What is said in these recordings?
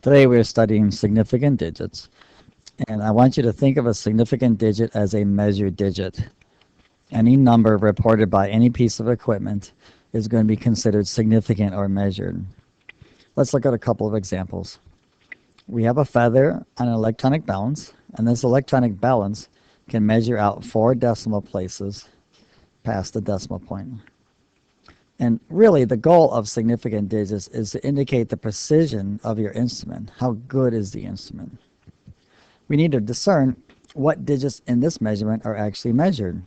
Today we're studying significant digits, and I want you to think of a significant digit as a measured digit. Any number reported by any piece of equipment is going to be considered significant or measured. Let's look at a couple of examples. We have a feather on an electronic balance, and this electronic balance can measure out 4 decimal places past the decimal point. And really, the goal of significant digits is to indicate the precision of your instrument. How good is the instrument? We need to discern what digits in this measurement are actually measured.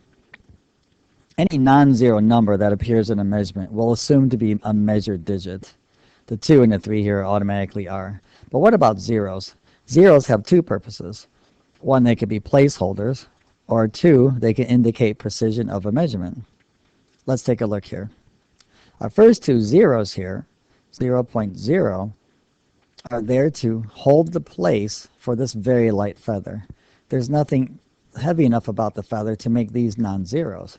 Any non-zero number that appears in a measurement will assume to be a measured digit. The 2 and the 3 here automatically are. But what about zeros? Zeros have 2 purposes. 1, they could be placeholders, or 2, they can indicate precision of a measurement. Let's take a look here. Our first 2 zeros here, 0.0, are there to hold the place for this very light feather. There's nothing heavy enough about the feather to make these non-zeros.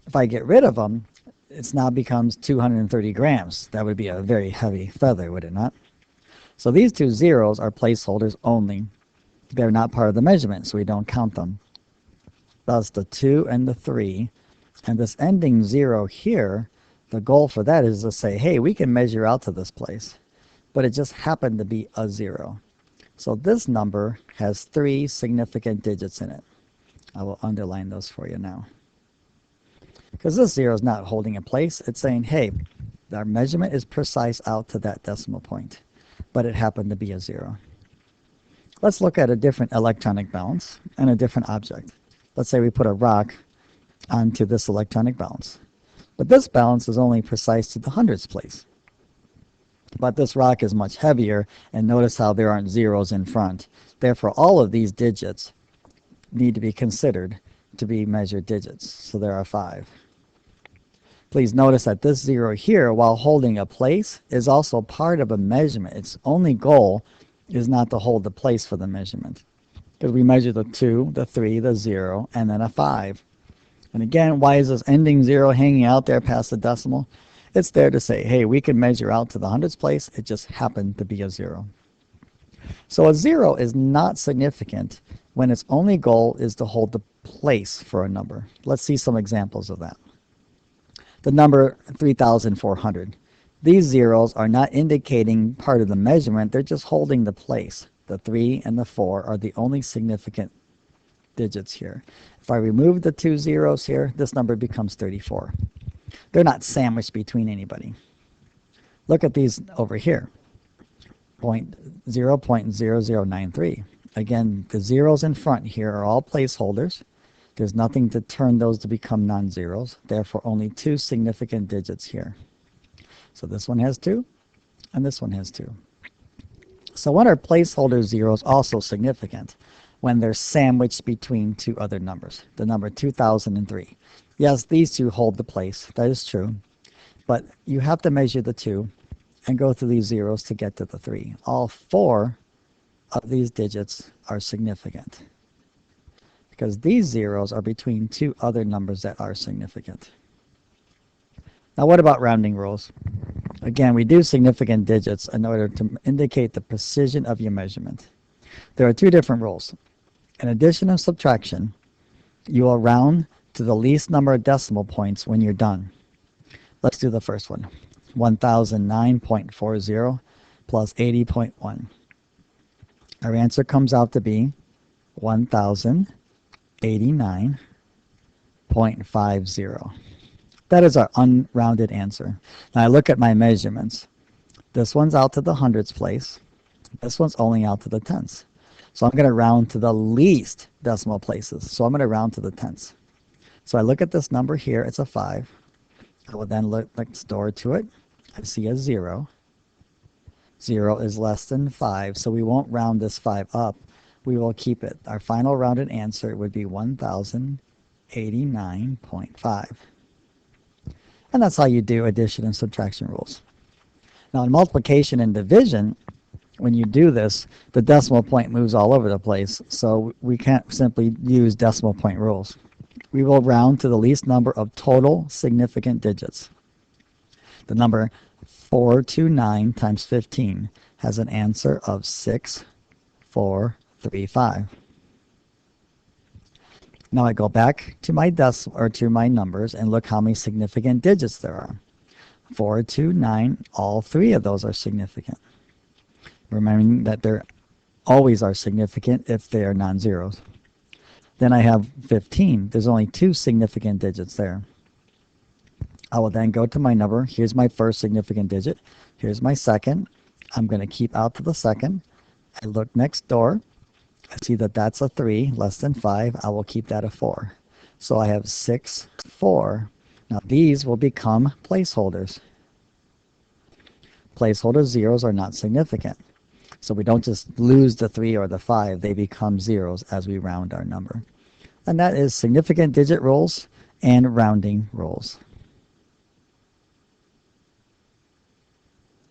If I get rid of them, it now becomes 230 grams. That would be a very heavy feather, would it not? So these 2 zeros are placeholders only. They're not part of the measurement, so we don't count them. Thus the 2 and the 3, and this ending 0 here, the goal for that is to say, hey, we can measure out to this place, but it just happened to be a 0. So this number has 3 significant digits in it. I will underline those for you now. Because this 0 is not holding a place, it's saying, hey, our measurement is precise out to that decimal point, but it happened to be a 0. Let's look at a different electronic balance and a different object. Let's say we put a rock onto this electronic balance. But this balance is only precise to the hundredths place. But this rock is much heavier, and notice how there aren't zeros in front. Therefore, all of these digits need to be considered to be measured digits. So there are 5. Please notice that this 0 here, while holding a place, is also part of a measurement. Its only goal is not to hold the place for the measurement. Because we measure the 2, the 3, the 0, and then a 5. And again, why is this ending 0 hanging out there past the decimal? It's there to say, hey, we can measure out to the hundredths place. It just happened to be a 0. So a 0 is not significant when its only goal is to hold the place for a number. Let's see some examples of that. The number 3,400. These zeros are not indicating part of the measurement. They're just holding the place. The 3 and the 4 are the only significant digits here. If I remove the 2 zeros here, this number becomes 34. They're not sandwiched between anybody. Look at these over here. 0.0093. Again, the zeros in front here are all placeholders. There's nothing to turn those to become non-zeros. Therefore, only 2 significant digits here. So this one has 2, and this one has 2. So when are placeholder zeros also significant? When they're sandwiched between 2 other numbers. The number 2003. Yes, these 2 hold the place. That is true. But you have to measure the 2 and go through these zeros to get to the 3. All 4 of these digits are significant, because these zeros are between 2 other numbers that are significant. Now what about rounding rules? Again, we do significant digits in order to indicate the precision of your measurement. There are 2 different rules. In addition and subtraction, you will round to the least number of decimal points when you're done. Let's do the first one. 1009.40 plus 80.1. Our answer comes out to be 1089.50. That is our unrounded answer. Now I look at my measurements. This one's out to the hundredths place. This one's only out to the tenths. So I'm going to round to the least decimal places. So I'm going to round to the tenths. So I look at this number here. It's a 5. I will then look next door to it. I see a 0. 0 is less than 5, so we won't round this 5 up. We will keep it. Our final rounded answer would be 1089.5. And that's how you do addition and subtraction rules. Now in multiplication and division, when you do this, the decimal point moves all over the place, so we can't simply use decimal point rules. We will round to the least number of total significant digits. The number 429 times 15 has an answer of 6435. Now I go back to my to my numbers and look how many significant digits there are. 429, all three of those are significant. Remembering that they always are significant if they are non-zeros. Then I have 15. There's only two significant digits there. I will then go to my number. Here's my first significant digit. Here's my second. I'm going to keep out to the second. I look next door. I see that that's a 3, less than 5. I will keep that a 4. So I have 6, 4. Now these will become placeholders. Placeholder zeros are not significant. So we don't just lose the 3 or the 5. They become zeros as we round our number. And that is significant digit rules and rounding rules.